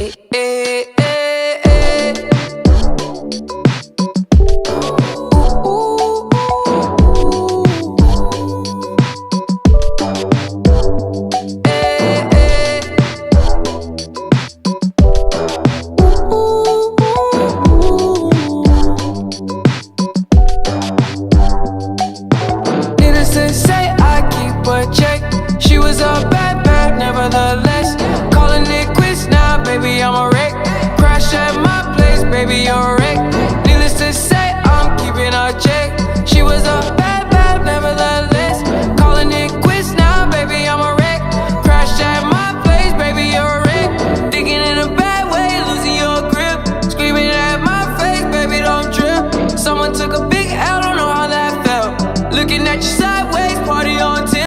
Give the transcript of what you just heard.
Eh, eh, eh, eh. Ooh, ooh, ooh. Eh, eh. Ooh, ooh. Needless to say, I keep a check. She was a bad, bad, nevertheless.